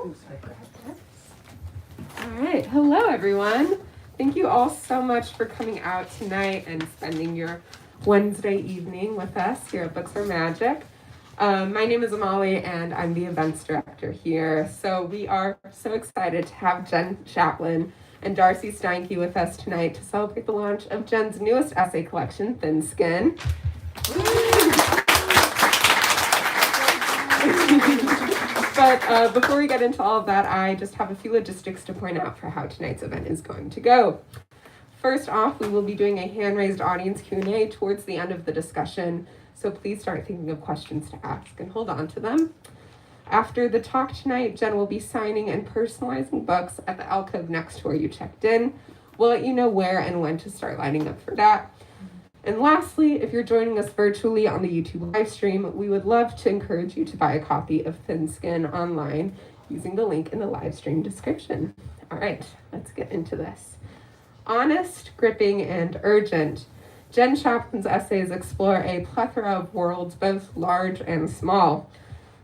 All right, hello everyone. Thank you all so much for coming out tonight and spending your Wednesday evening with us here at Books Are Magic. My name is Amali and I'm the events director here. So we are so excited to have Jenn Shapland and Darcey Steinke with us tonight to celebrate the launch of Jenn's newest essay collection, Thin Skin. But before we get into all of that, I just have a few logistics to point out for how tonight's event is going to go. First off, we will be doing a hand-raised audience Q&A towards the end of the discussion, so please start thinking of questions to ask and hold on to them. After the talk tonight, Jenn will be signing and personalizing books at the alcove next to where you checked in. We'll let you know where and when to start lining up for that. And lastly, if you're joining us virtually on the YouTube live stream, we would love to encourage you to buy a copy of Thin Skin online using the link in the live stream description. All right, let's get into this. Honest, gripping, and urgent, Jenn Shapland's essays explore a plethora of worlds, both large and small,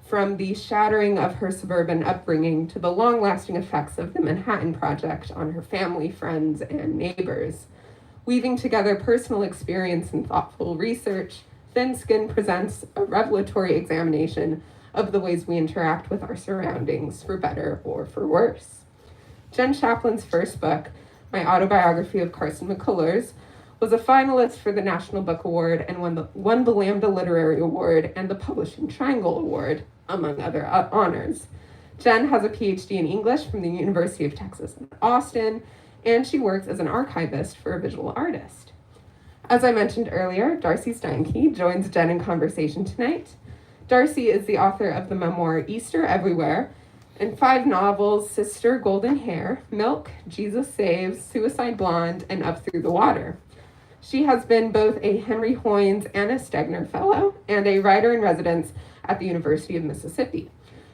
from the shattering of her suburban upbringing to the long-lasting effects of the Manhattan Project on her family, friends, and neighbors. Weaving together personal experience and thoughtful research, Thin Skin presents a revelatory examination of the ways we interact with our surroundings, for better or for worse. Jenn Shapland's first book, My Autobiography of Carson McCullers, was a finalist for the National Book Award and won the Lambda Literary Award and the Publishing Triangle Award, among other honors. Jenn has a PhD in English from the University of Texas at Austin, and she works as an archivist for a visual artist. As I mentioned earlier, Darcey Steinke joins Jenn in conversation tonight. Darcey is the author of the memoir Easter Everywhere and 5 novels, Sister Golden Hair, Milk, Jesus Saves, Suicide Blonde, and Up Through the Water. She has been both a Henry Hoynes Anna Stegner Fellow and a writer-in-residence at the University of Mississippi.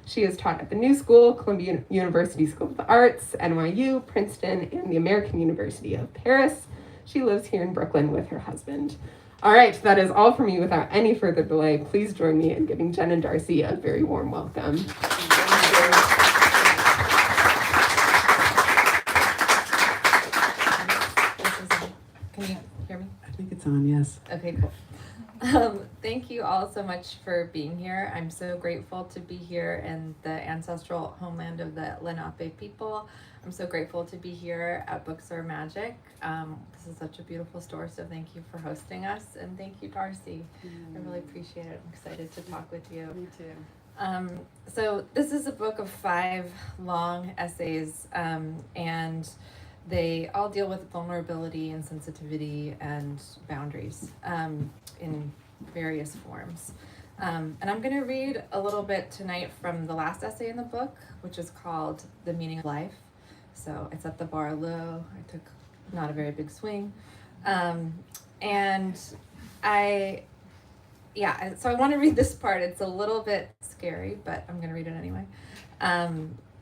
She has taught at the New School, Columbia University School of the Arts, NYU, Princeton, and the American University of Paris. She lives here in Brooklyn with her husband. All right, that is all from me. Without any further delay, please join me in giving Jenn and Darcey a very warm welcome. Can you hear me? I think it's on, yes. Okay, cool. Thank you all so much for being here. I'm so grateful to be here in the ancestral homeland of the Lenape people. I'm so grateful to be here at Books Are Magic. This is such a beautiful store, so thank you for hosting us, and thank you, Darcey. I really appreciate it. I'm excited to talk with you. Me too. So this is a book of 5 long essays, and they all deal with vulnerability and sensitivity and boundaries in various forms. And I'm going to read a little bit tonight from the last essay in the book, which is called The Meaning of Life. So I set the bar low. I took not a very big swing. And so I want to read this part. It's a little bit scary, but I'm going to read it anyway.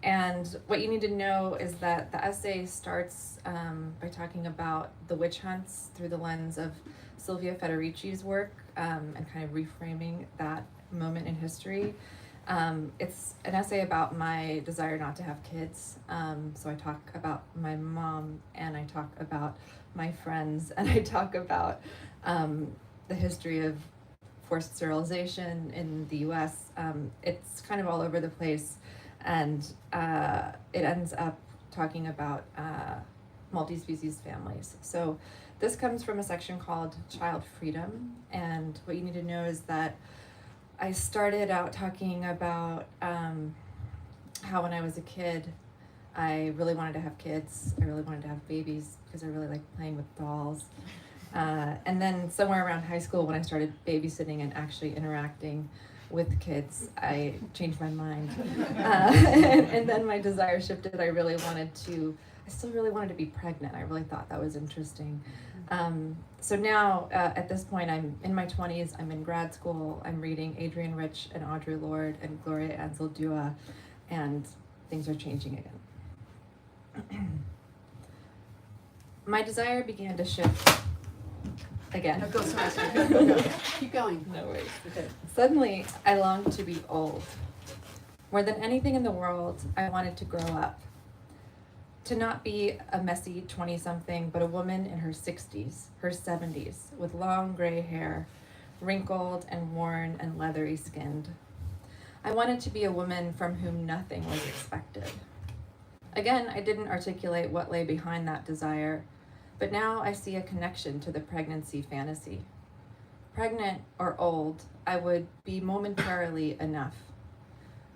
And what you need to know is that the essay starts by talking about the witch hunts through the lens of Silvia Federici's work and kind of reframing that moment in history. It's an essay about my desire not to have kids. So I talk about my mom, and I talk about my friends, and I talk about the history of forced sterilization in the US. It's kind of all over the place. And it ends up talking about multi-species families. So this comes from a section called Child Freedom. And what you need to know is that I started out talking about how when I was a kid, I really wanted to have kids. I really wanted to have babies because I really liked playing with dolls. And then somewhere around high school, when I started babysitting and actually interacting with kids, I changed my mind. And then my desire shifted. I still really wanted to be pregnant. I really thought that was interesting. So now, at this point, I'm in my 20s, I'm in grad school, I'm reading Adrienne Rich and Audre Lorde and Gloria Anzaldúa, and things are changing again. My desire began to shift again. No, go faster. Go. Keep going. No worries. Okay. Suddenly, I longed to be old. More than anything in the world, I wanted to grow up. To not be a messy 20-something, but a woman in her 60s, her 70s, with long gray hair, wrinkled and worn and leathery skinned. I wanted to be a woman from whom nothing was expected. Again, I didn't articulate what lay behind that desire, but now I see a connection to the pregnancy fantasy. Pregnant or old, I would be momentarily enough.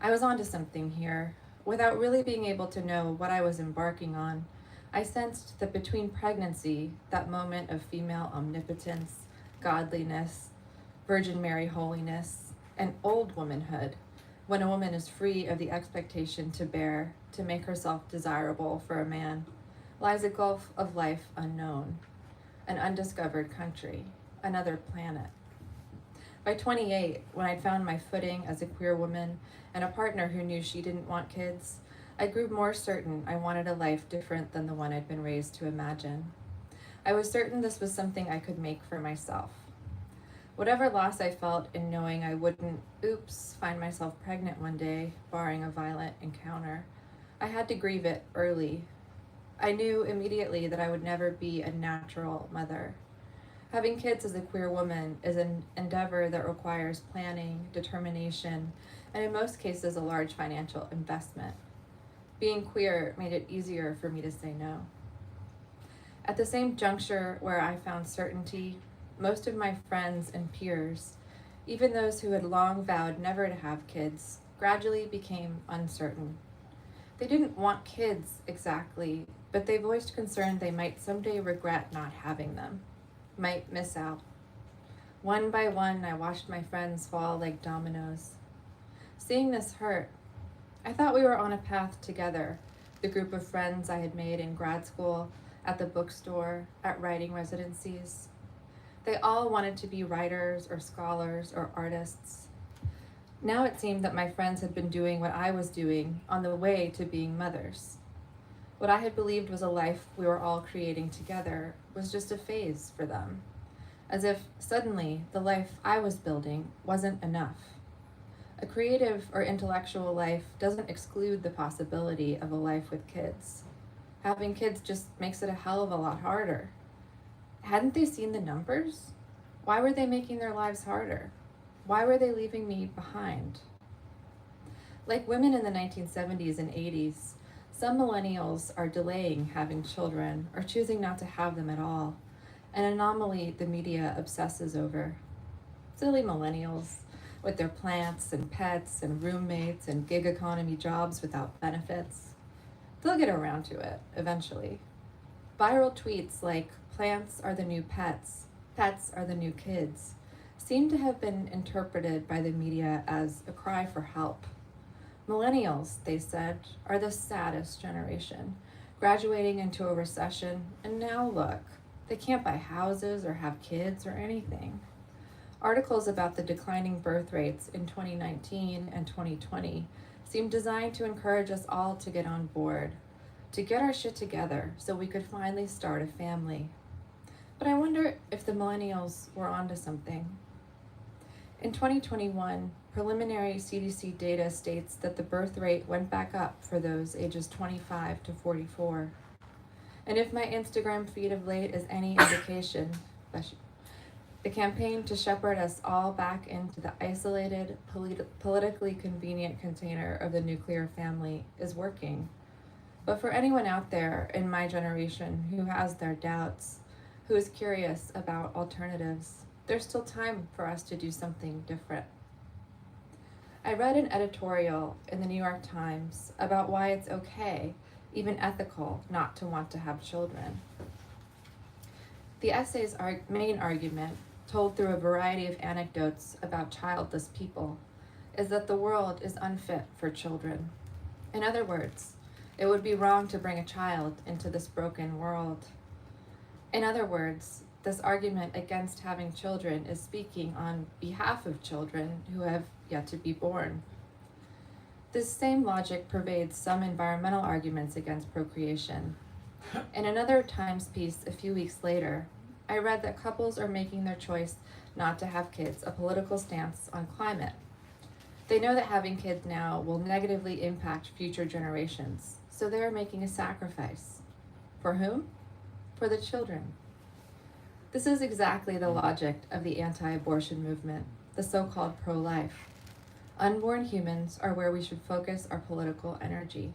I was onto something here. Without really being able to know what I was embarking on, I sensed that between pregnancy, that moment of female omnipotence, godliness, Virgin Mary holiness, and old womanhood, when a woman is free of the expectation to bear, to make herself desirable for a man, lies a gulf of life unknown, an undiscovered country, another planet. By 28, when I'd found my footing as a queer woman and a partner who knew she didn't want kids, I grew more certain I wanted a life different than the one I'd been raised to imagine. I was certain this was something I could make for myself. Whatever loss I felt in knowing I wouldn't, find myself pregnant one day, barring a violent encounter, I had to grieve it early. I knew immediately that I would never be a natural mother. Having kids as a queer woman is an endeavor that requires planning, determination, and in most cases a large financial investment. Being queer made it easier for me to say no. At the same juncture where I found certainty, most of my friends and peers, even those who had long vowed never to have kids, gradually became uncertain. They didn't want kids exactly, but they voiced concern they might someday regret not having them, might miss out. One by one, I watched my friends fall like dominoes. Seeing this hurt. I thought we were on a path together, the group of friends I had made in grad school, at the bookstore, at writing residencies. They all wanted to be writers or scholars or artists. Now it seemed that my friends had been doing what I was doing on the way to being mothers. What I had believed was a life we were all creating together was just a phase for them, as if suddenly the life I was building wasn't enough. A creative or intellectual life doesn't exclude the possibility of a life with kids. Having kids just makes it a hell of a lot harder. Hadn't they seen the numbers? Why were they making their lives harder? Why were they leaving me behind? Like women in the 1970s and 80s, some millennials are delaying having children or choosing not to have them at all, an anomaly the media obsesses over. Silly millennials with their plants and pets and roommates and gig economy jobs without benefits. They'll get around to it eventually. Viral tweets like, "Plants are the new pets, pets are the new kids," seem to have been interpreted by the media as a cry for help. Millennials, they said, are the saddest generation, graduating into a recession, and now look, they can't buy houses or have kids or anything. Articles about the declining birth rates in 2019 and 2020 seem designed to encourage us all to get on board, to get our shit together so we could finally start a family. But I wonder if the millennials were onto something. In 2021, preliminary CDC data states that the birth rate went back up for those ages 25 to 44. And if my Instagram feed of late is any indication, the campaign to shepherd us all back into the isolated, politically convenient container of the nuclear family is working. But for anyone out there in my generation who has their doubts, who is curious about alternatives, there's still time for us to do something different. I read an editorial in the New York Times about why it's okay, even ethical, not to want to have children. The essay's main argument, told through a variety of anecdotes about childless people, is that the world is unfit for children. In other words, it would be wrong to bring a child into this broken world. In other words, this argument against having children is speaking on behalf of children who have yet to be born. This same logic pervades some environmental arguments against procreation. In another Times piece a few weeks later, I read that couples are making their choice not to have kids a political stance on climate. They know that having kids now will negatively impact future generations, so they are making a sacrifice. For whom? For the children. This is exactly the logic of the anti-abortion movement, the so-called pro-life. Unborn humans are where we should focus our political energy.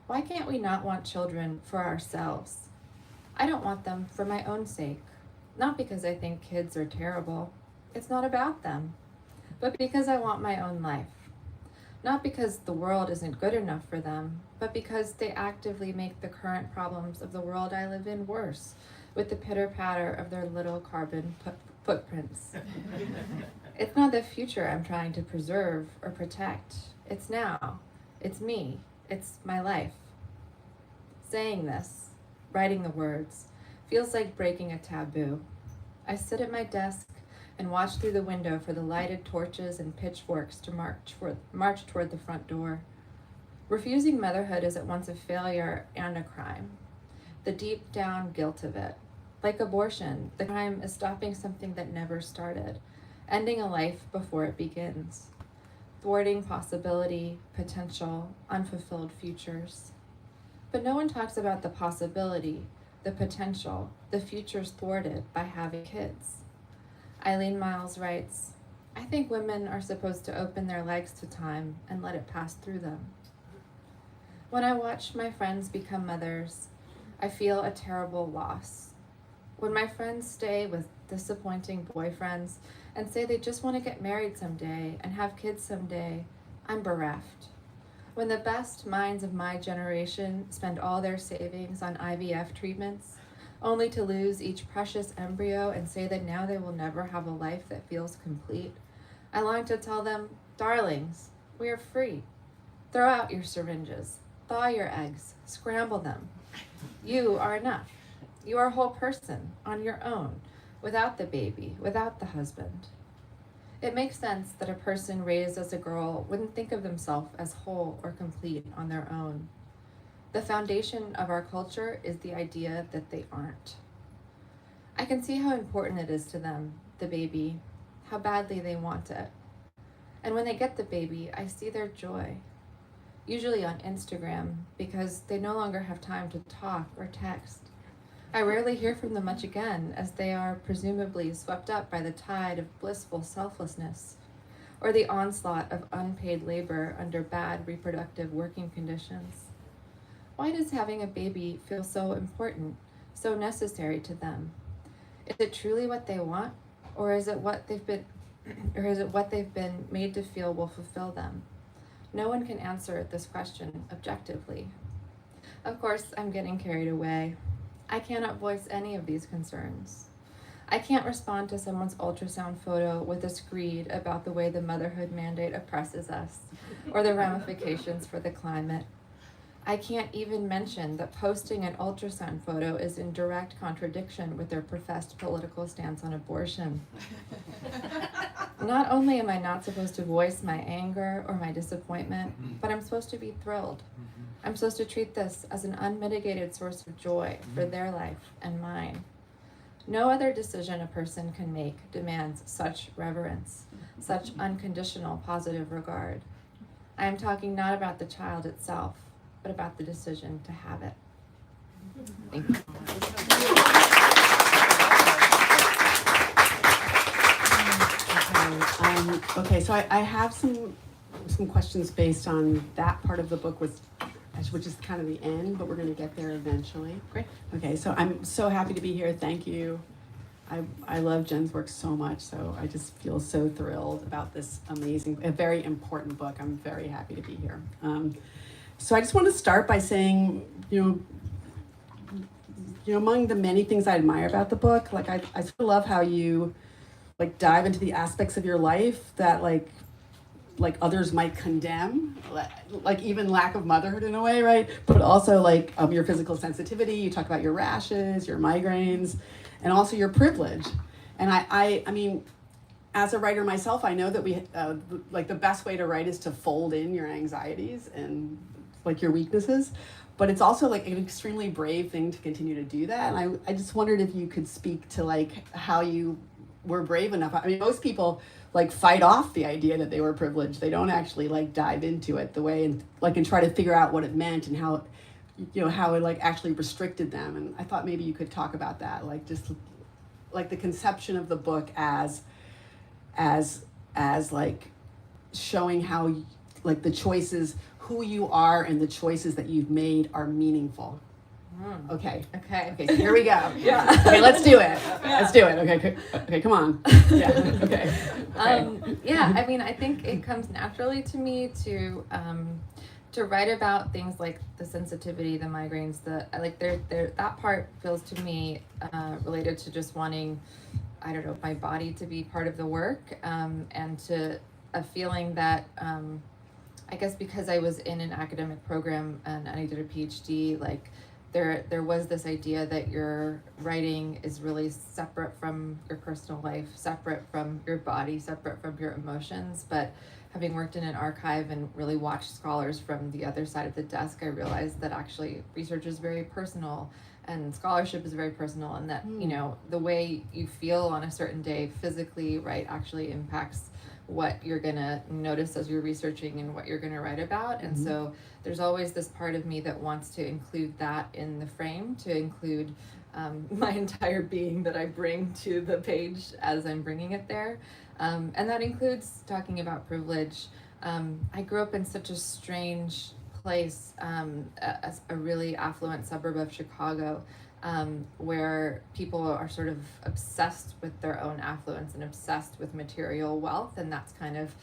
Why can't we not want children for ourselves? I don't want them for my own sake, not because I think kids are terrible. It's not about them, but because I want my own life. Not because the world isn't good enough for them, but because they actively make the current problems of the world I live in worse with the pitter-patter of their little carbon footprints. It's not the future I'm trying to preserve or protect. It's now. It's me. It's my life. Saying this, writing the words, feels like breaking a taboo. I sit at my desk and watch through the window for the lighted torches and pitchforks to march toward the front door. Refusing motherhood is at once a failure and a crime. The deep down guilt of it. Like abortion, the crime is stopping something that never started, ending a life before it begins, thwarting possibility, potential, unfulfilled futures. But no one talks about the possibility, the potential, the futures thwarted by having kids. Eileen Miles writes, I think women are supposed to open their legs to time and let it pass through them. When I watch my friends become mothers, I feel a terrible loss. When my friends stay with disappointing boyfriends and say they just want to get married someday and have kids someday, I'm bereft. When the best minds of my generation spend all their savings on IVF treatments, only to lose each precious embryo and say that now they will never have a life that feels complete, I long to tell them, darlings, we are free. Throw out your syringes, thaw your eggs, scramble them. You are enough. You are a whole person, on your own, without the baby, without the husband. It makes sense that a person raised as a girl wouldn't think of themselves as whole or complete on their own. The foundation of our culture is the idea that they aren't. I can see how important it is to them, the baby, how badly they want it. And when they get the baby, I see their joy, usually on Instagram, because they no longer have time to talk or text. I rarely hear from them much again, as they are presumably swept up by the tide of blissful selflessness, or the onslaught of unpaid labor under bad reproductive working conditions. Why does having a baby feel so important, so necessary to them? Is it truly what they want, or is it what they've been made to feel will fulfill them? No one can answer this question objectively. Of course, I'm getting carried away. I cannot voice any of these concerns. I can't respond to someone's ultrasound photo with a screed about the way the motherhood mandate oppresses us, or the ramifications for the climate. I can't even mention that posting an ultrasound photo is in direct contradiction with their professed political stance on abortion. Not only am I not supposed to voice my anger or my disappointment, but I'm supposed to be thrilled. I'm supposed to treat this as an unmitigated source of joy for their life and mine. No other decision a person can make demands such reverence, such unconditional positive regard. I am talking not about the child itself, but about the decision to have it. Thank you. Okay, so I have some questions based on that part of the book, which is kind of the end, but we're going to get there eventually. Great. Okay, so I'm so happy to be here. Thank you. I love Jenn's work so much, so I just feel so thrilled about this amazing, a very important book. I'm very happy to be here. So I just want to start by saying, among the many things I admire about the book, like I sort of love how you dive into the aspects of your life that like others might condemn, like even lack of motherhood in a way, right? But also your physical sensitivity. You talk about your rashes, your migraines, and also your privilege. And I mean, as a writer myself, I know that we the best way to write is to fold in your anxieties and your weaknesses, but it's also an extremely brave thing to continue to do that. And I just wondered if you could speak to how you were brave enough. I mean, most people like fight off the idea that they were privileged. They don't actually like dive into it the way and try to figure out what it meant and how, how it like actually restricted them. And I thought maybe you could talk about that, like just like the conception of the book as like showing how like the choices, who you are and the choices that you've made are meaningful. Okay, so here we go. Yeah. Okay, let's do it. Let's do it. Okay, come on. Yeah. Okay. Yeah, I mean, I think it comes naturally to me to write about things like the sensitivity, the migraines, that part feels to me related to just wanting, I don't know, my body to be part of the work, and to a feeling that I guess because I was in an academic program and I did a PhD, like there was this idea that your writing is really separate from your personal life, separate from your body, separate from your emotions. But having worked in an archive and really watched scholars from the other side of the desk, I realized that actually research is very personal and scholarship is very personal, and that, the way you feel on a certain day physically, right, actually impacts what you're gonna notice as you're researching and what you're gonna write about. And so there's always this part of me that wants to include that in the frame, to include my entire being that I bring to the page as I'm bringing it there. And that includes talking about privilege. I grew up in such a strange place, a really affluent suburb of Chicago, where people are sort of obsessed with their own affluence and obsessed with material wealth, and that's kind of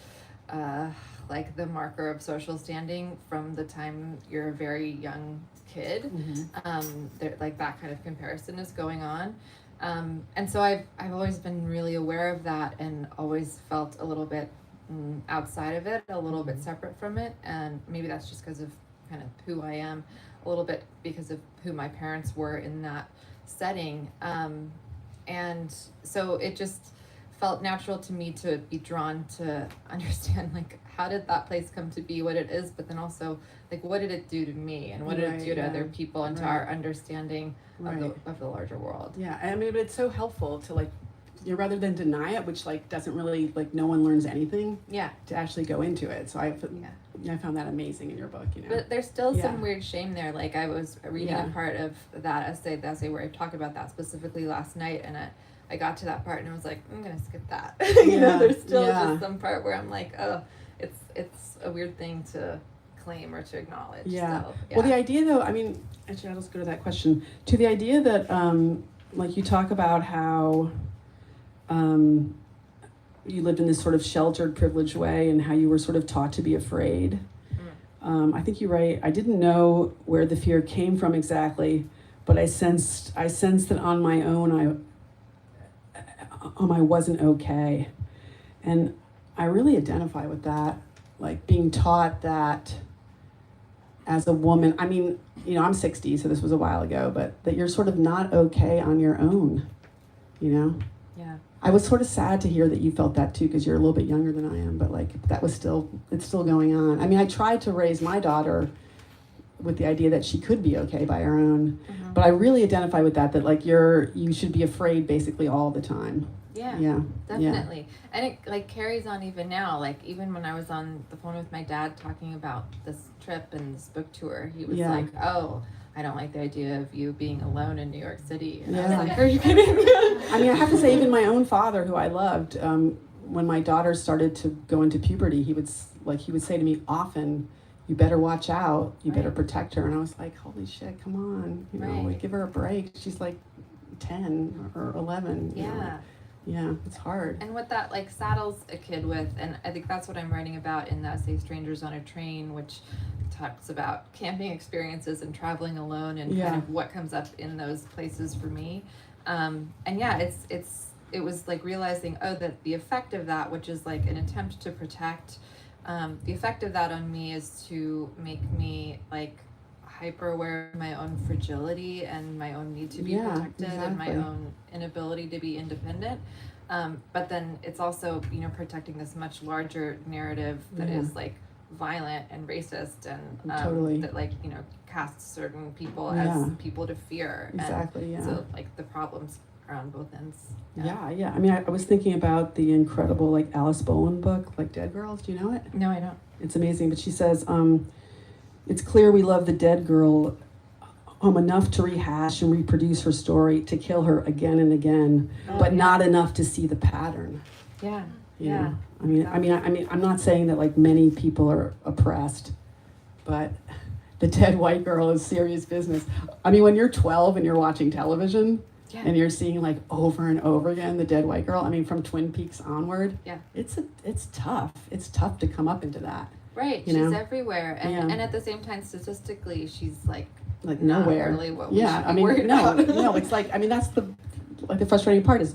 like the marker of social standing from the time you're a very young kid. Like that kind of comparison is going on, and so I've always been really aware of that and always felt a little bit outside of it, a little bit separate from it, and maybe that's just because of kind of who I am, a little bit because of who my parents were in that setting, and so it just felt natural to me to be drawn to understand, like, how did that place come to be what it is, but then also, like, what did it do to me, and what did it do to other people, and to our understanding of the larger world. Yeah, I mean, it's so helpful to, like, rather than deny it, which, like, doesn't really, like, no one learns anything, to actually go into it. So I found that amazing in your book, But there's still some weird shame there. Like, I was reading a part of that essay, the essay where I talk about that specifically last night, and I got to that part and I was like, I'm gonna skip that. There's still just some part where I'm like, oh, it's a weird thing to claim or to acknowledge. So, Well, the idea, though, I mean, actually, I'll just go to that question. To the idea that, like, you talk about how you lived in this sort of sheltered, privileged way, and how you were sort of taught to be afraid. I think you write, I didn't know where the fear came from exactly, but I sensed that on my own, I wasn't okay. And I really identify with that, like being taught that as a woman, I mean, I'm 60, so this was a while ago, but that you're sort of not okay on your own, Yeah. I was sort of sad to hear that you felt that too, because you're a little bit younger than I am, but like it's still going on. I mean, I tried to raise my daughter with the idea that she could be okay by her own, but I really identify with that like you should be afraid basically all the time. Yeah, definitely. And it like carries on even now. Like even when I was on the phone with my dad talking about this trip and this book tour, he was like, oh, I don't like the idea of you being alone in New York City. And I was like, are you kidding? I mean, I have to say, even my own father, who I loved, when my daughter started to go into puberty, he would say to me often, you better watch out, you better protect her. And I was like, holy shit, come on, like, give her a break. She's like 10 or 11. Yeah, it's hard. And what that like saddles a kid with, and I think that's what I'm writing about in the essay Strangers on a Train, which talks about camping experiences and traveling alone and kind of what comes up in those places for me. And it was like realizing, that the effect of that, which is like an attempt to protect, the effect of that on me is to make me like hyper aware of my own fragility and my own need to be protected and my own inability to be independent. But then it's also, protecting this much larger narrative that is like violent and racist and that like, casts certain people as people to fear. Exactly, So like the problems are on both ends. Yeah. I mean, I was thinking about the incredible like Alice Bowen book, like Dead Girls. Do you know it? No, I don't. It's amazing. But she says, it's clear we love the dead girl enough to rehash and reproduce her story, to kill her again and again, but not enough to see the pattern. Yeah. You know? I mean, I'm not saying that like many people are oppressed, but the dead white girl is serious business. I mean, when you're 12 and you're watching television and you're seeing like over and over again the dead white girl, I mean, from Twin Peaks onward, it's tough. It's tough to come up into that. Right, she's everywhere, and at the same time, statistically, she's like nowhere. Not really what we should be worried about. No, it's like, I mean, that's the frustrating part is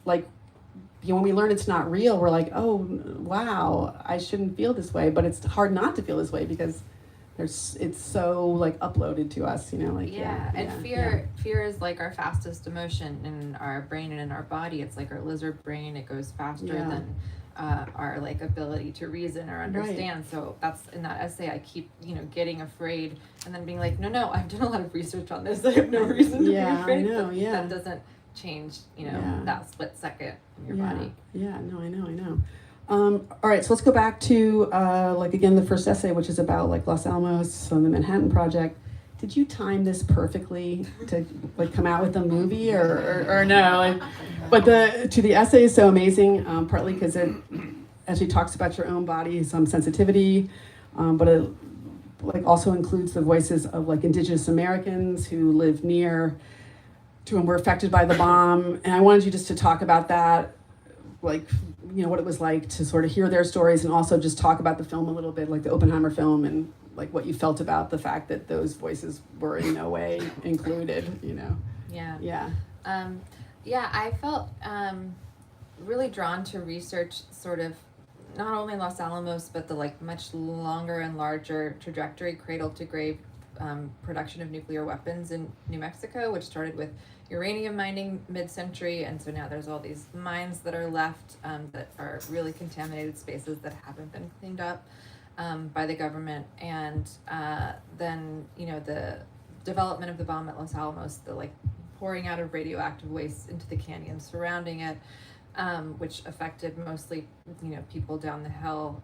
like, you know, when we learn it's not real, we're like, oh wow, I shouldn't feel this way, but it's hard not to feel this way because it's so like uploaded to us, you know, like fear is like our fastest emotion in our brain and in our body. It's like our lizard brain. It goes faster than our like ability to reason or understand. So that's in that essay. I keep getting afraid and then being like, no, I've done a lot of research on this. I have no reason to be afraid. I know, that doesn't change that split second in your body. I know. All right, so let's go back to like again the first essay, which is about like Los Alamos and the Manhattan Project. Did you time this perfectly to like come out with a movie or no? Like, but the essay is so amazing, partly because it actually talks about your own body, some sensitivity, but it like also includes the voices of like Indigenous Americans who live near to and were affected by the bomb. And I wanted you just to talk about that, like what it was like to sort of hear their stories, and also just talk about the film a little bit, like the Oppenheimer film, and like what you felt about the fact that those voices were in no way included, I felt really drawn to research sort of not only Los Alamos, but the like much longer and larger trajectory, cradle to grave production of nuclear weapons in New Mexico, which started with uranium mining mid-century, and so now there's all these mines that are left that are really contaminated spaces that haven't been cleaned up by the government, and then the development of the bomb at Los Alamos, the like pouring out of radioactive waste into the canyons surrounding it, which affected mostly people down the hill,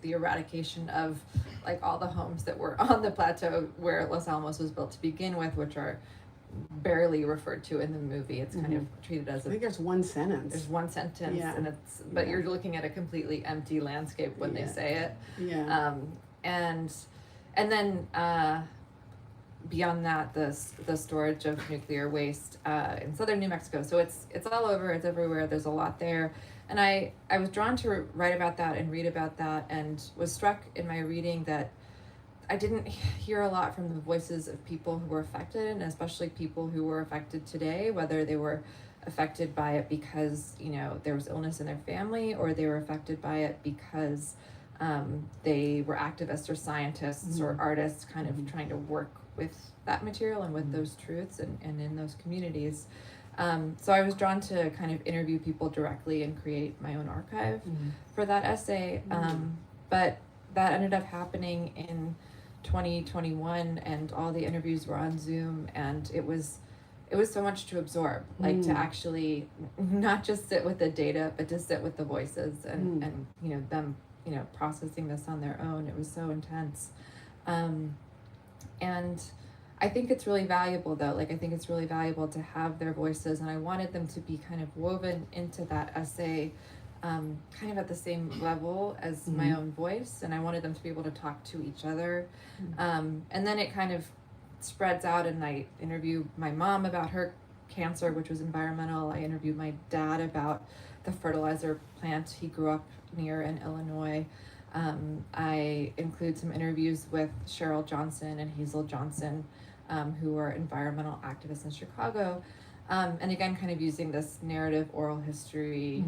the eradication of like all the homes that were on the plateau where Los Alamos was built to begin with, which are barely referred to in the movie. It's kind of treated as I think there's one sentence. There's one sentence, and it's you're looking at a completely empty landscape when they say it. And then beyond that, the storage of nuclear waste in southern New Mexico. So it's all over. It's everywhere. There's a lot there, and I was drawn to write about that and read about that, and was struck in my reading that I didn't hear a lot from the voices of people who were affected, and especially people who were affected today, whether they were affected by it because, there was illness in their family, or they were affected by it because they were activists or scientists or artists kind of trying to work with that material and with those truths and in those communities. So I was drawn to kind of interview people directly and create my own archive for that essay. But that ended up happening in 2021, and all the interviews were on Zoom, and it was so much to absorb, like to actually not just sit with the data, but to sit with the voices and them processing this on their own. It was so intense, and I think it's really valuable though. Like I think it's really valuable to have their voices, and I wanted them to be kind of woven into that essay, kind of at the same level as my own voice, and I wanted them to be able to talk to each other. And then it kind of spreads out, and I interview my mom about her cancer, which was environmental. I interviewed my dad about the fertilizer plant he grew up near in Illinois. I include some interviews with Cheryl Johnson and Hazel Johnson, who are environmental activists in Chicago. And again, kind of using this narrative oral history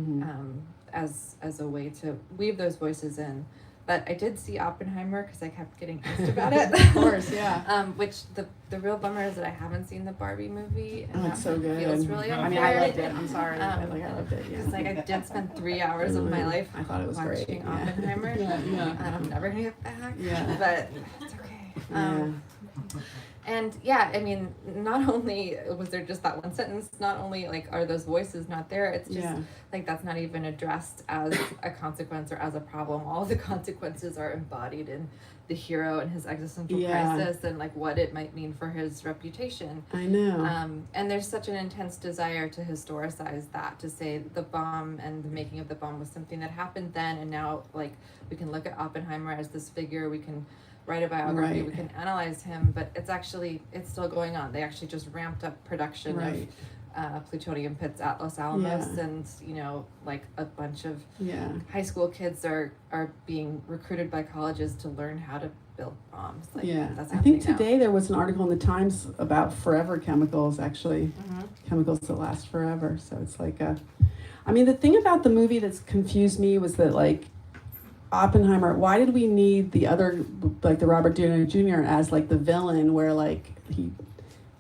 as a way to weave those voices in. But I did see Oppenheimer because I kept getting asked about it. Of course, yeah. Which the real bummer is that I haven't seen the Barbie movie. And it's so good. Feels really unfair. I mean, I loved it. I'm sorry, but I loved it. Because I did spend 3 hours of my life I thought it was watching great. Oppenheimer. Yeah. And I'm never gonna get back. Yeah. But it's okay. And yeah, I mean, not only was there just that one sentence, not only like are those voices not there, it's just like that's not even addressed as a consequence or as a problem. All the consequences are embodied in the hero and his existential crisis and like what it might mean for his reputation. I know. And there's such an intense desire to historicize that, to say the bomb and the making of the bomb was something that happened then, and now like we can look at Oppenheimer as this figure, we can write a biography, we can analyze him, but it's still going on. They actually just ramped up production of plutonium pits at Los Alamos, and you know, like a bunch of high school kids are being recruited by colleges to learn how to build bombs. Like, that's I think now. today there was an article in the Times about forever chemicals, actually, chemicals that last forever. So it's like I mean, the thing about the movie that's confused me was that like Oppenheimer, why did we need the other, like the Robert Downey Jr. as like the villain, where like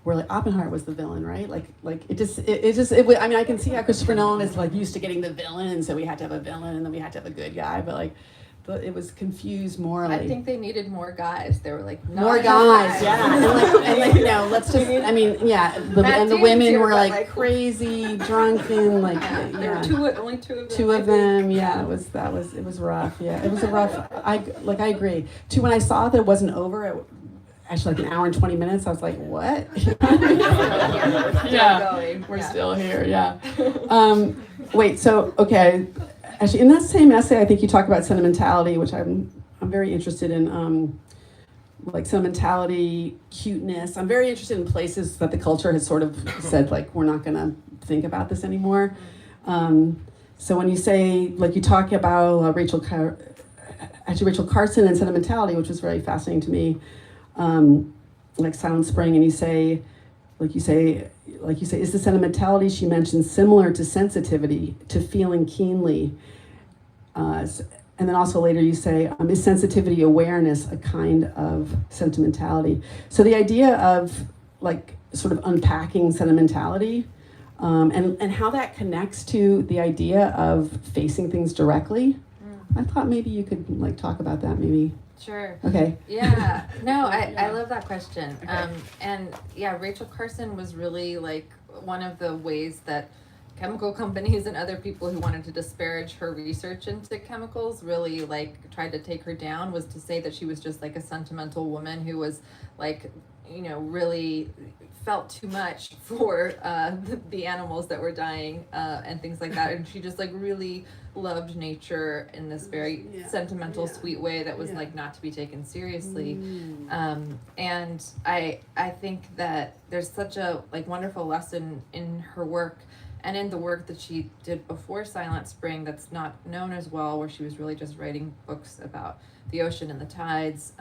Oppenheimer was the villain, right? Like I mean, I can see how Christopher Nolan is like used to getting the villain, and so we had to have a villain, and then we had to have a good guy, but like, it was confused more. Like, I think they needed more guys. They were like, more guys, and like you know, let's just, I mean, and the women were like crazy, drunken, like there were only two of them. Two of them, it was rough. Yeah, it was a rough. I agree. Too, when I saw that it wasn't over, actually like an hour and 20 minutes, I was like, what? We're still here. Yeah. Wait. So okay. Actually, in that same essay, I think you talk about sentimentality, which I'm very interested in, like sentimentality, cuteness. I'm very interested in places that the culture has sort of said, like, we're not going to think about this anymore. So when you say, like, you talk about Rachel Carson and sentimentality, which was very fascinating to me, like Silent Spring, and you say, is the sentimentality she mentions similar to sensitivity, to feeling keenly? And then also later you say, is sensitivity awareness a kind of sentimentality? So the idea of like sort of unpacking sentimentality, and how that connects to the idea of facing things directly. I thought maybe you could like talk about that maybe. Sure. Okay. Yeah. No, I love that question. Okay. And yeah, Rachel Carson was really like one of the ways that chemical companies and other people who wanted to disparage her research into chemicals really like tried to take her down, was to say that she was just like a sentimental woman who was like, you know, really felt too much for the animals that were dying and things like that. And she just like really loved nature in this very sentimental, sweet way that was like not to be taken seriously. And I think that there's such a like wonderful lesson in her work and in the work that she did before Silent Spring that's not known as well, where she was really just writing books about the ocean and the tides.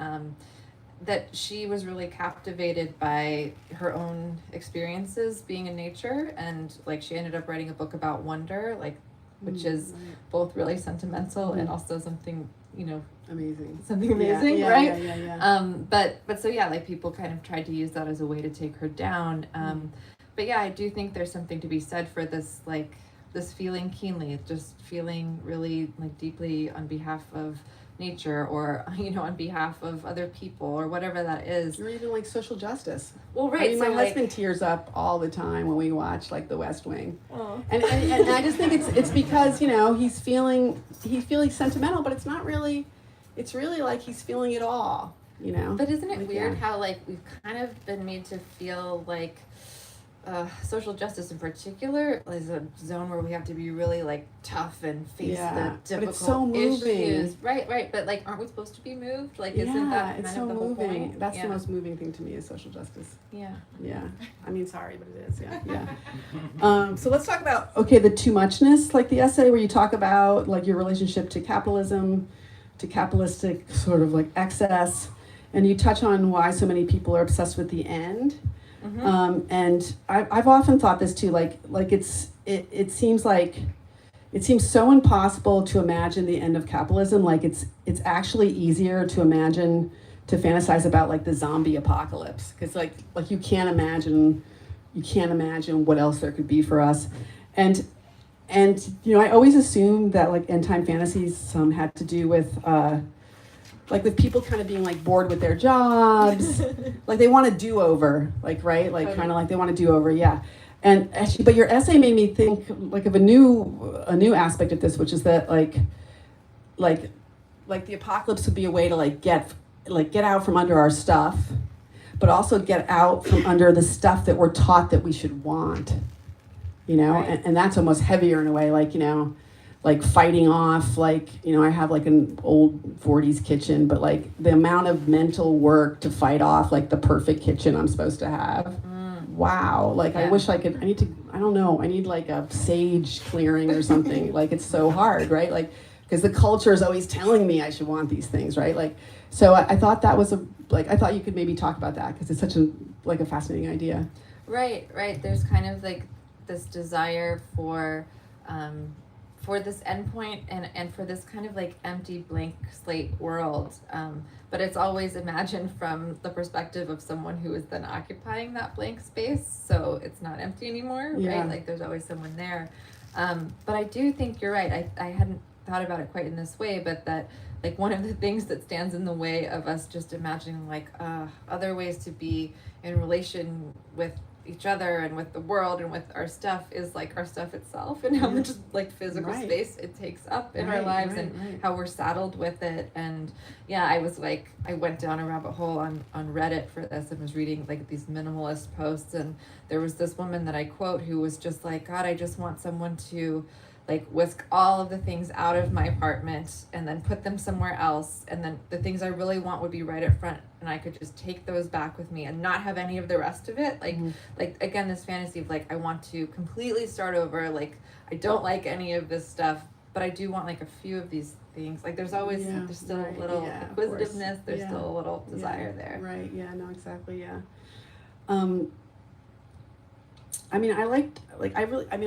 That she was really captivated by her own experiences being in nature, and like she ended up writing a book about wonder, like which is both really sentimental and also something, you know, something amazing, right? But so yeah, like people kind of tried to use that as a way to take her down. But yeah, I do think there's something to be said for this, like this feeling keenly, just feeling really like deeply on behalf of nature, or you know, on behalf of other people, or whatever that is. Or even like social justice. Well, right. I mean, so my husband tears up all the time when we watch like The West Wing, and I just think it's because, you know, he's feeling sentimental, but it's not really. It's really like he's feeling it all, you know. But isn't it weird how like we've kind of been made to feel like social justice in particular is a zone where we have to be really like tough and face the difficult but it's so moving. Issues. Right. But like, aren't we supposed to be moved? Like, isn't that it's kind so of the whole moving. point? That's the most moving thing to me is social justice. Yeah. I mean, sorry, but it is. So let's talk about the too muchness, like the essay where you talk about like your relationship to capitalism, to capitalistic sort of like excess, and you touch on why so many people are obsessed with the end. And I've often thought this too, like it seems so impossible to imagine the end of capitalism. Like it's actually easier to fantasize about like the zombie apocalypse, because like you can't imagine what else there could be for us. And you know, I always assumed that like end time fantasies had to do with like with people kind of being like bored with their jobs, like they want a do-over, like, right? Like kind of like they want a do-over, yeah. And actually, but your essay made me think like of a new aspect of this, which is that like the apocalypse would be a way to get out from under our stuff, but also get out from under the stuff that we're taught that we should want, you know? Right. And that's almost heavier in a way, like, you know, like fighting off, like, you know, I have like an old 40s kitchen, but like the amount of mental work to fight off like the perfect kitchen I'm supposed to have. Wow. Like Yeah. I wish I need like a sage clearing or something. Like it's so hard, right? Like, because the culture is always telling me I should want these things, right? Like, so I thought that was I thought you could maybe talk about that because it's such a fascinating idea. Right. There's kind of like this desire for this endpoint and for this kind of like empty blank slate world. But it's always imagined from the perspective of someone who is then occupying that blank space. So it's not empty anymore, Yeah. right? Like there's always someone there. But I do think you're right. I hadn't thought about it quite in this way, but that like one of the things that stands in the way of us just imagining like other ways to be in relation with each other and with the world and with our stuff is like our stuff itself and how much like physical Right. space it takes up in our Right, lives right, and right. how we're saddled with it. And yeah, I went down a rabbit hole on Reddit for this and was reading like these minimalist posts, and there was this woman that I quote who was just like, God, I just want someone to like whisk all of the things out of my apartment and then put them somewhere else, and then the things I really want would be right up front and I could just take those back with me and not have any of the rest of it. Like like again, this fantasy of like I want to completely start over, like I don't like any of this stuff, but I do want like a few of these things. Like there's always there's still right, a little yeah, of inquisitiveness, course. there's Yeah. still a little desire there. Right, yeah, no, exactly, yeah. I mean, I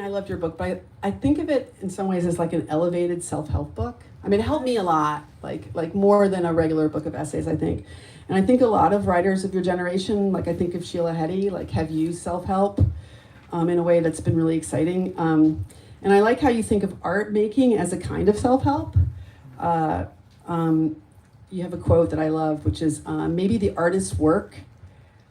loved your book, but I think of it in some ways as like an elevated self-help book. I mean, it helped me a lot, like more than a regular book of essays, I think. And I think a lot of writers of your generation, like I think of Sheila Heti, like have used self-help in a way that's been really exciting. And I like how you think of art making as a kind of self-help. You have a quote that I love, which is, maybe the artist's work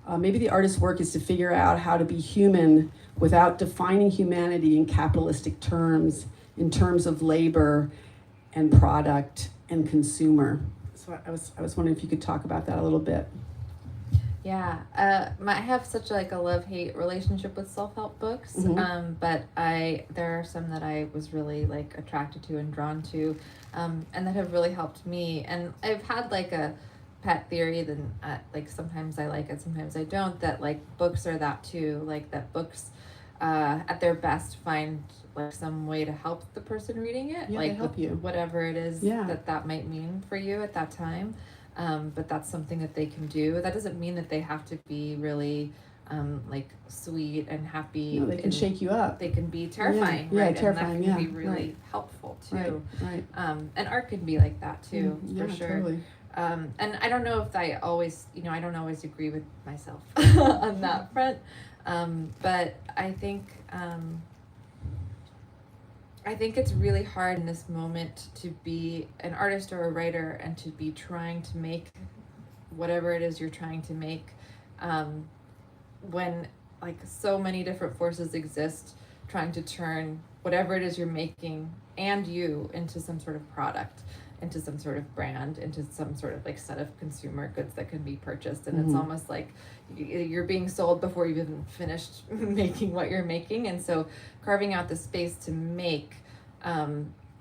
is to figure out how to be human without defining humanity in capitalistic terms, in terms of labor and product and consumer. So I was wondering if you could talk about that a little bit. Yeah, I have such like a love-hate relationship with self-help books, but there are some that I was really like attracted to and drawn to, and that have really helped me. And I've had like a pet theory, then like sometimes I like it, sometimes I don't, that like books are that too, like that books at their best find like some way to help the person reading it, Yeah, like they help you. whatever it is that might mean for you at that time. But that's something that they can do. That doesn't mean that they have to be really like sweet and happy. No, they can shake you up. They can be terrifying, Yeah, right? terrifying, and that can yeah, be really right. helpful too. Right. And art can be like that too, Yeah, for sure. totally. And I don't know if I always agree with myself on that front. But I think it's really hard in this moment to be an artist or a writer and to be trying to make whatever it is you're trying to make, when like so many different forces exist trying to turn whatever it is you're making and you into some sort of product, into some sort of brand, into some sort of like set of consumer goods that can be purchased. And it's almost like you're being sold before you've even finished making what you're making. And so carving out the space to make,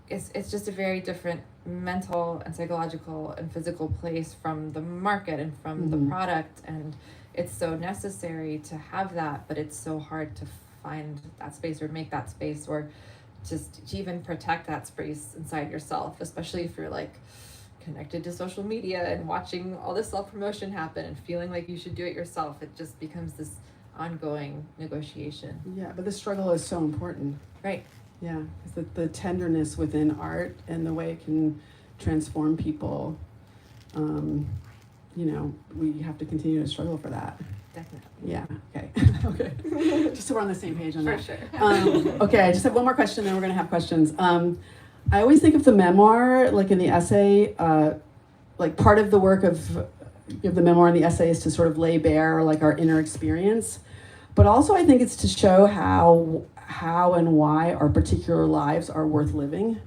it's just a very different mental and psychological and physical place from the market and from the product. And it's so necessary to have that, but it's so hard to find that space or make that space or just to even protect that space inside yourself, especially if you're like connected to social media and watching all this self-promotion happen and feeling like you should do it yourself. It just becomes this ongoing negotiation. Yeah, but the struggle is so important. Right. Yeah, because the tenderness within art and the way it can transform people, we have to continue to struggle for that. Definitely. Yeah, okay. Okay. Just so we're on the same page on that. For sure. Okay, I just have one more question, then we're going to have questions. I always think of the memoir, like in the essay, like part of the work of the memoir and the essay is to sort of lay bare like our inner experience, but also I think it's to show how and why our particular lives are worth living.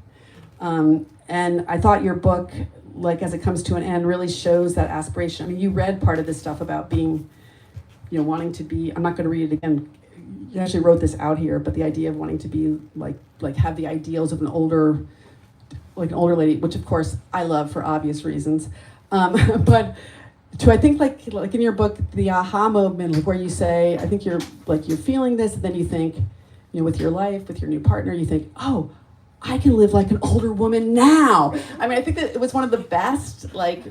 And I thought your book, like as it comes to an end, really shows that aspiration. I mean, you read part of this stuff about being, wanting to be, I'm not going to read it again. You actually wrote this out here, but the idea of wanting to be like have the ideals of an older lady, which of course I love for obvious reasons. But I think like in your book, the aha moment, like where you say, I think you're feeling this, and then you think, with your life, with your new partner, you think, oh, I can live like an older woman now. I mean, I think that it was one of the best like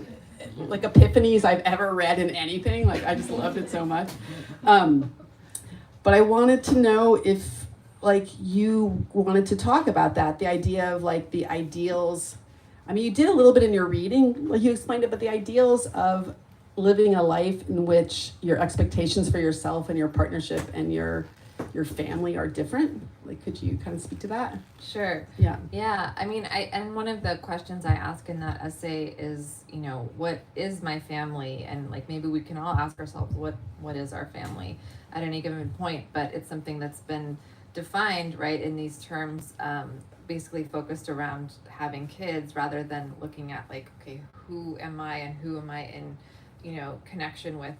epiphanies I've ever read in anything. Like I just loved it so much. But I wanted to know if like you wanted to talk about that, the idea of like the ideals. I mean, you did a little bit in your reading, like you explained it, but the ideals of living a life in which your expectations for yourself and your partnership and your family are different. Like, could you kind of speak to that? Sure. Yeah. Yeah. I mean, and one of the questions I ask in that essay is, what is my family? And like, maybe we can all ask ourselves, what is our family at any given point? But it's something that's been defined, right, in these terms, basically focused around having kids rather than looking at like, okay, who am I and who am I in, connection with?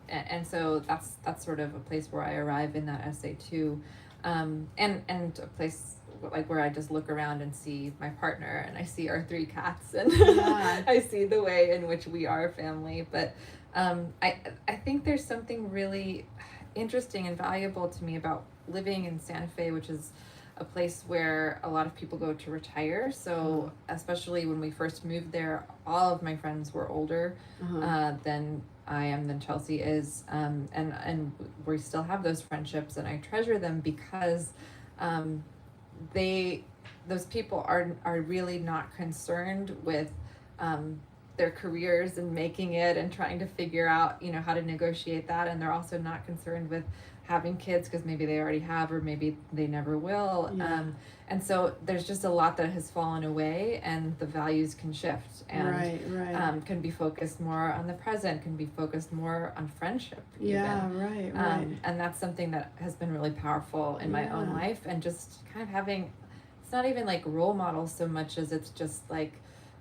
And so that's sort of a place where I arrive in that essay too. And a place like where I just look around and see my partner and I see our 3 cats and Yeah. I see the way in which we are a family. But I think there's something really interesting and valuable to me about living in Santa Fe, which is a place where a lot of people go to retire. So especially when we first moved there, all of my friends were older than I am, than Chelsea is, and we still have those friendships, and I treasure them because those people are really not concerned with their careers and making it and trying to figure out how to negotiate that, and they're also not concerned with having kids because maybe they already have or maybe they never will. Yeah. And so there's just a lot that has fallen away, and the values can shift and Right. can be focused more on the present, can be focused more on friendship Yeah, even. right. And that's something that has been really powerful in my own Yeah. life, and just kind of having, it's not even like role models so much as it's just like,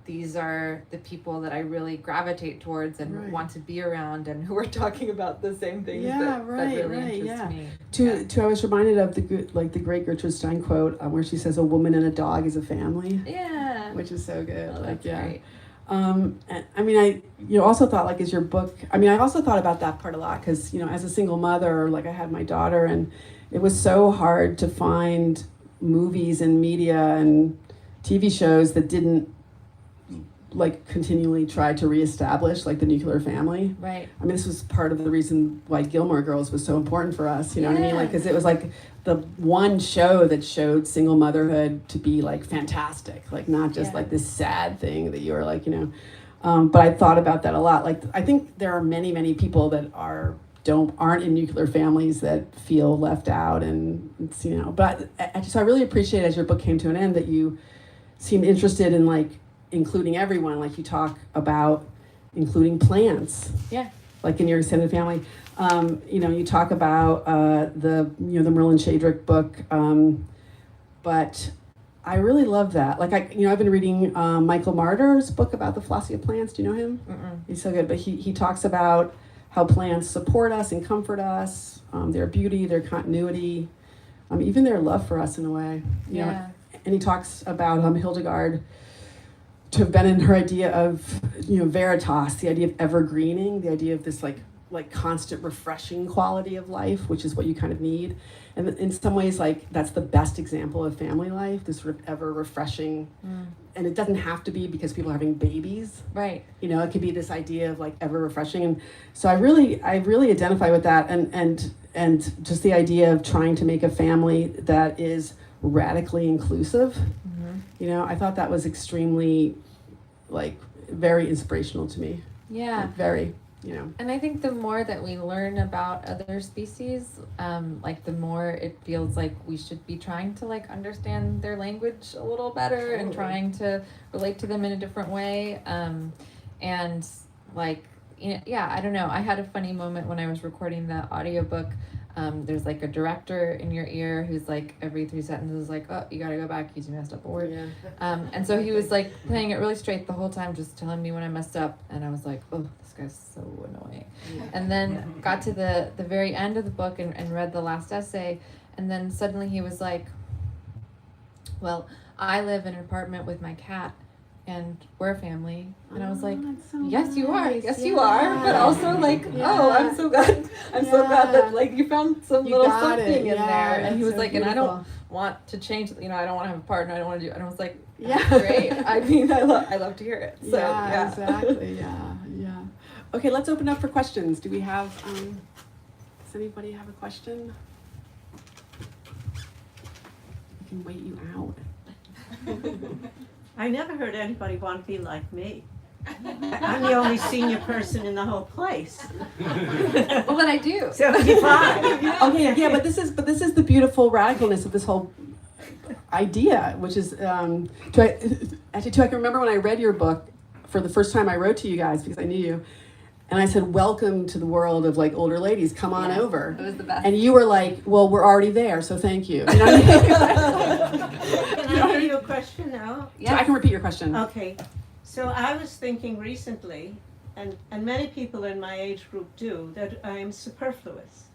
these are the people that I really gravitate towards and Right. want to be around, and who are talking about the same things Yeah, that really right, interest yeah. me. I was reminded of the great Gertrude Stein quote where she says, "A woman and a dog is a family," Yeah. which is so good. Oh, like, that's yeah. great. And I mean, I also thought like as your book. I mean, I also thought about that part a lot because as a single mother, like I had my daughter, and it was so hard to find movies and media and TV shows that didn't like continually try to reestablish like the nuclear family. Right. I mean, this was part of the reason why Gilmore Girls was so important for us. You know what I mean? Like, because it was like the one show that showed single motherhood to be like fantastic, like not just like this sad thing that you were like, But I thought about that a lot. Like, I think there are many, many people that aren't in nuclear families that feel left out, and it's, But I really appreciate as your book came to an end that you seemed interested in like including everyone, like you talk about including plants. Yeah. Like in your extended family. You talk about the Merlin Shadrick book, but I really love that. Like I've been reading Michael Marder's book about the Flossia plants. Do you know him? Mm-mm. He's so good. But he talks about how plants support us and comfort us, their beauty, their continuity, even their love for us in a way. You know? And he talks about Hildegard to have been in her idea of veritas, the idea of evergreening, the idea of this like constant refreshing quality of life, which is what you kind of need. And in some ways, like that's the best example of family life, this sort of ever refreshing. And it doesn't have to be because people are having babies. Right. It could be this idea of like ever refreshing. And so I really identify with that, and just the idea of trying to make a family that is radically inclusive. I thought that was extremely, like, very inspirational to me. Yeah. Like, very, And I think the more that we learn about other species, like the more it feels like we should be trying to like understand their language a little better and trying to relate to them in a different way. And like, yeah, I don't know. I had a funny moment when I was recording the audiobook. There's like a director in your ear who's like every 3 sentences like, oh, you gotta go back, you messed up a word. Yeah. And so he was like playing it really straight the whole time, just telling me when I messed up. And I was like, oh, this guy's so annoying. Yeah. And then got to the very end of the book and read the last essay. And then suddenly he was like, well, I live in an apartment with my cat and we're a family. And I was like, that's so yes, you are. nice. Yes, you are. But also like, Yeah. oh, I'm so glad. I'm so glad that like you found some You little got something it. in Yeah, there. And he that's was so like, and I don't beautiful. want to change, I don't want to have a partner. I don't want to do, and I was like, Yeah. great. I mean, I love to hear it. So, yeah. Exactly. Yeah. Okay, let's open up for questions. Do we have, does anybody have a question? I can wait you out. I never heard anybody want to be like me. I'm the only senior person in the whole place. Well, but I do. 75. Okay, yeah, but this is the beautiful radicalness of this whole idea, which is I can remember when I read your book for the first time. I wrote to you guys because I knew you, and I said, "Welcome to the world of like older ladies. Come on over." It was the best. And you were like, "Well, we're already there, so thank you." You know what I mean? Can I ask you a question now? So I can repeat your question. Okay. So I was thinking recently, and many people in my age group do, that I'm superfluous.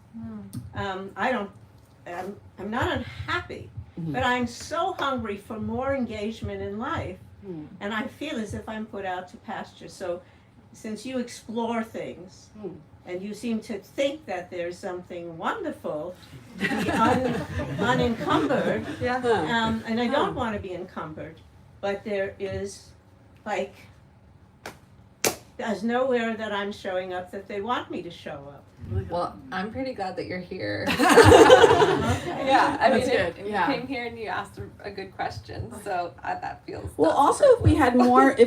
I'm not unhappy, but I'm so hungry for more engagement in life, and I feel as if I'm put out to pasture. So since you explore things, and you seem to think that there's something wonderful to be unencumbered, and I don't want to be encumbered, but there is, like, there's nowhere that I'm showing up that they want me to show up. Well, I'm pretty glad that you're here. Okay. Yeah, I That's mean, good, you yeah. came here and you asked a good question, so that feels. Well, that's also super if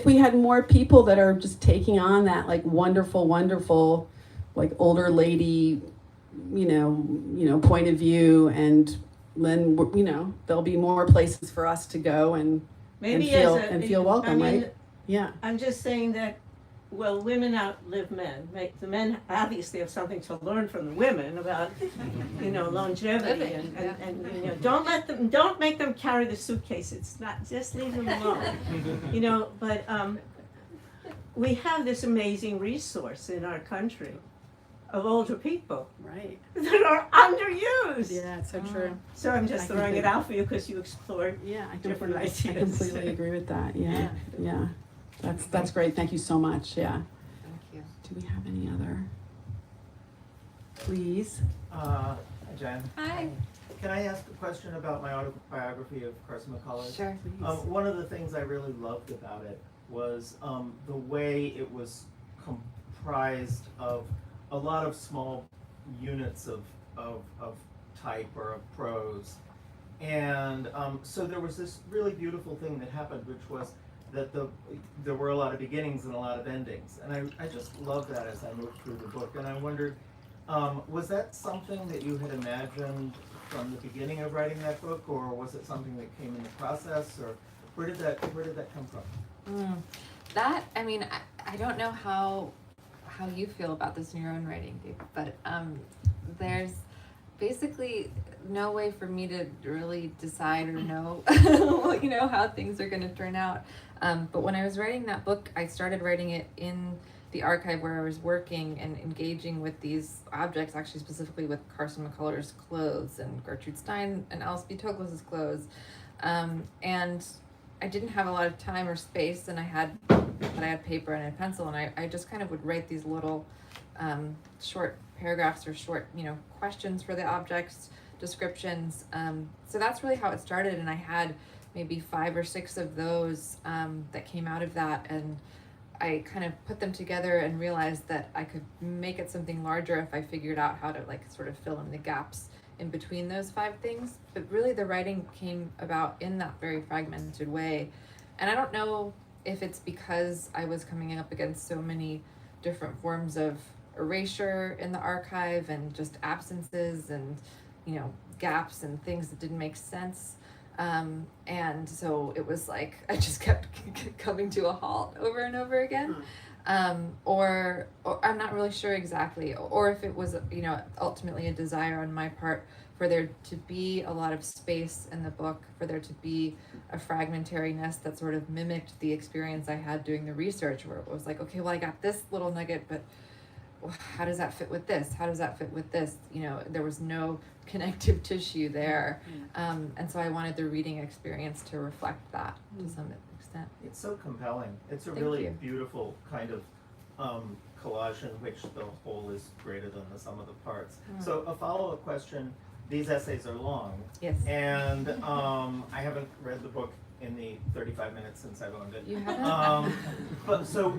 we cool. had more people that are just taking on that like wonderful, like older lady, you know, point of view, and then there'll be more places for us to go and Maybe feel welcome, I mean, right? Yeah. I'm just saying that, well, women outlive men. The men obviously have something to learn from the women about, longevity Living, and don't make them carry the suitcase. It's not, just leave them alone. But we have this amazing resource in our country of older people Right. that are underused. Yeah, it's so true. So I'm just I throwing it completely- out for you because you explored. Yeah, I Different completely, I ideas. completely agree with that. Yeah. That's great. Thank you so much. Yeah. Thank you. Do we have any other? Please. Hi, Jen. Hi. Can I ask a question about my autobiography of Carson McCullers? Sure. Please. One of the things I really loved about it was the way it was comprised of a lot of small units of type or of prose. And so there was this really beautiful thing that happened, which was that there were a lot of beginnings and a lot of endings. And I just loved that as I moved through the book. And I wondered, was that something that you had imagined from the beginning of writing that book, or was it something that came in the process, or where did that come from? That, I mean, I don't know how you feel about this in your own writing, Dave, but there's basically no way for me to really decide or know, how things are going to turn out. But when I was writing that book, I started writing it in the archive where I was working and engaging with these objects, actually specifically with Carson McCullers' clothes and Gertrude Stein and Alice B. Toklas' clothes. And I didn't have a lot of time or space, and I had paper and a pencil, and I just kind of would write these little short paragraphs or short, questions for the objects, descriptions. So that's really how it started, and I had maybe 5 or 6 of those that came out of that, and I kind of put them together and realized that I could make it something larger if I figured out how to sort of fill in the gaps in between those 5 things. But really the writing came about in that very fragmented way. And I don't know if it's because I was coming up against so many different forms of erasure in the archive and just absences and, gaps and things that didn't make sense. And so it was I just kept coming to a halt over and over again. or I'm not really sure exactly, or if it was, you know, ultimately a desire on my part for there to be a lot of space in the book, for there to be a fragmentariness that sort of mimicked the experience I had doing the research, where it was like, okay, well, I got this little nugget, but how does that fit with this? How does that fit with this? You know, there was no connective tissue there. And so I wanted the reading experience to reflect that to some extent. It's so compelling. It's a Thank really you. beautiful kind of collage in which the whole is greater than the sum of the parts. So a follow-up question, these essays are long. Yes. And I haven't read the book in the 35 minutes since I've owned it. You haven't? But so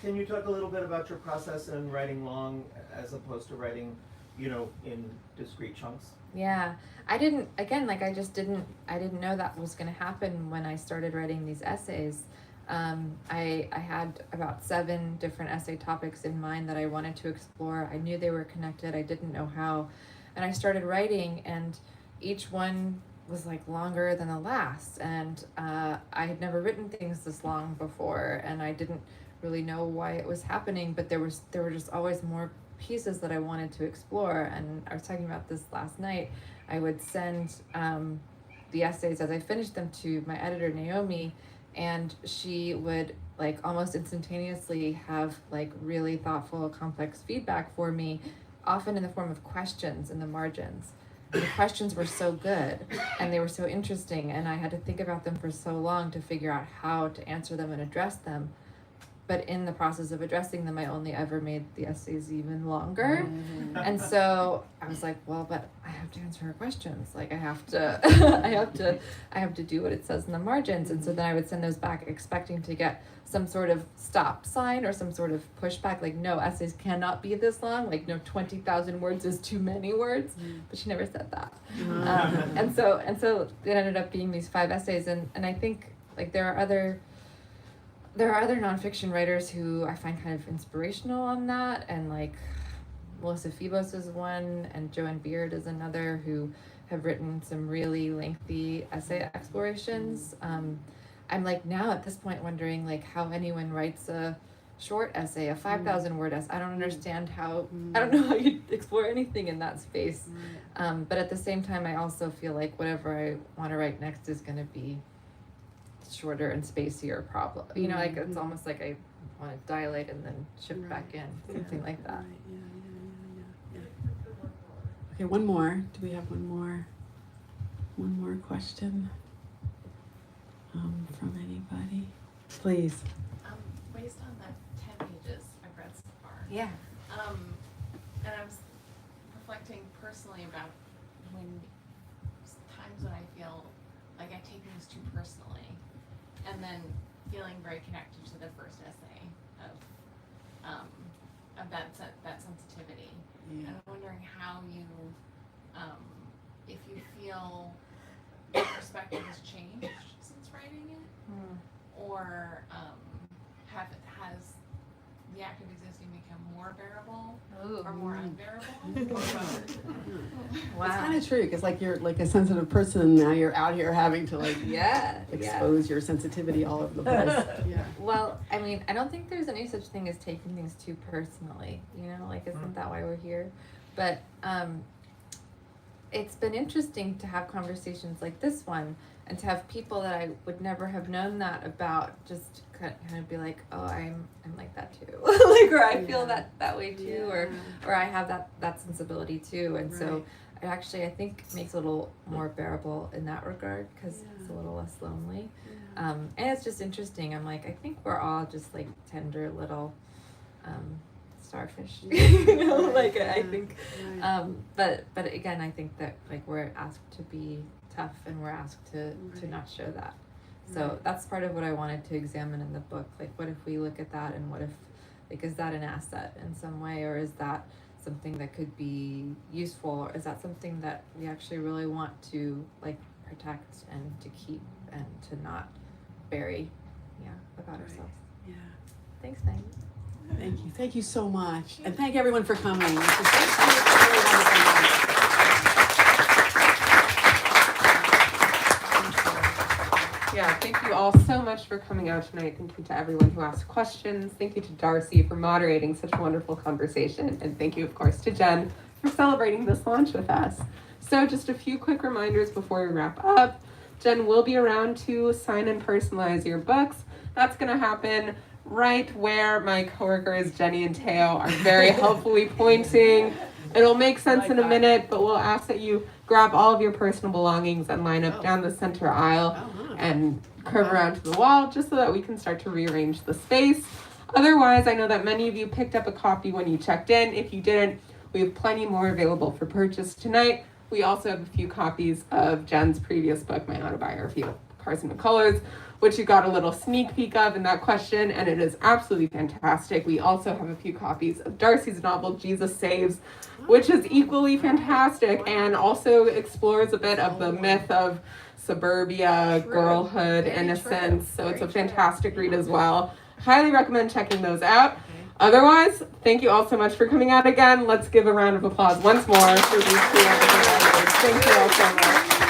can you talk a little bit about your process in writing long as opposed to writing, you know, in discrete chunks? Yeah, I didn't know that was going to happen when I started writing these essays. I had about 7 different essay topics in mind that I wanted to explore. I knew they were connected. I didn't know how. And I started writing, and each one was like longer than the last. And I had never written things this long before, and I didn't really know why it was happening, but there were just always more pieces that I wanted to explore. And I was talking about this last night. I would send the essays as I finished them to my editor, Naomi, and she would like almost instantaneously have like really thoughtful, complex feedback for me, often in the form of questions in the margins. And the questions were so good and they were so interesting, and I had to think about them for so long to figure out how to answer them and address them. But in the process of addressing them, I only ever made the essays even longer. And so I was like, well, but I have to answer her questions. Like I have to, I have to do what it says in the margins. And so then I would send those back expecting to get some sort of stop sign or some sort of pushback. Like, no, essays cannot be this long. Like, no, 20,000 words is too many words. But she never said that. And so it ended up being these 5 essays. And I think like there are other nonfiction writers who I find kind of inspirational on that, and like Melissa Phoebos is one, and Joanne Beard is another, who have written some really lengthy essay explorations. I'm like now at this point wondering like how anyone writes a short essay, a 5,000 word essay. I don't understand how, I don't know how you explore anything in that space. But at the same time, I also feel like whatever I want to write next is going to be shorter and spacier, problem. You know, like it's almost like I want to dilate and then shift back in, something like that. Okay, one more. Do we have one more? One more question from anybody? Please. Based on the 10 pages I've read so far. Yeah. And I was reflecting personally about times when I feel like I take things too personally, and then feeling very connected to the first essay of that sensitivity. Yeah. And I'm wondering how you, if you feel your perspective has changed since writing it, or has the act of existing become more bearable or more unbearable? Wow. It's kind of true, because like you're like a sensitive person, and now you're out here having to like Yeah. expose your sensitivity all over the place. Yeah. Well, I mean, I don't think there's any such thing as taking things too personally, you know, like isn't that why we're here? But it's been interesting to have conversations like this one, and to have people that I would never have known that about just kind of be like, oh, I'm like that too, like, or I feel that way too, or I have that sensibility too, and so it actually I think makes it a little more bearable in that regard, because it's a little less lonely. And it's just interesting. I'm like, I think we're all just like tender little starfish, you know, like I think, but again, I think that like we're asked to be tough, and we're asked to not show that. So that's part of what I wanted to examine in the book. Like, what if we look at that, and what if, like, is that an asset in some way, or is that something that could be useful, or is that something that we actually really want to like protect and to keep and to not bury, about ourselves. Yeah. Thanks, Megan. Thank you so much, and thank everyone for coming. This was really wonderful. Yeah, thank you all so much for coming out tonight. Thank you to everyone who asked questions. Thank you to Darcey for moderating such a wonderful conversation. And thank you, of course, to Jenn for celebrating this launch with us. So just a few quick reminders before we wrap up. Jenn will be around to sign and personalize your books. That's going to happen right where my coworkers Jenny and Teo are very helpfully pointing. It'll make sense in a minute, but we'll ask that you grab all of your personal belongings and line up down the center aisle and curve around to the wall just so that we can start to rearrange the space. Otherwise, I know that many of you picked up a copy when you checked in. If you didn't, we have plenty more available for purchase tonight. We also have a few copies of Jenn's previous book, my autobiography of Cars and Colors, which you got a little sneak peek of in that question, and it is absolutely fantastic. We also have a few copies of Darcey's novel, Jesus Saves, which is equally fantastic and also explores a bit of the myth of suburbia, girlhood, innocence. So it's a fantastic read as well. Highly recommend checking those out. Otherwise, thank you all so much for coming out again. Let's give a round of applause once more for these two wonderful writers. Thank you all so much.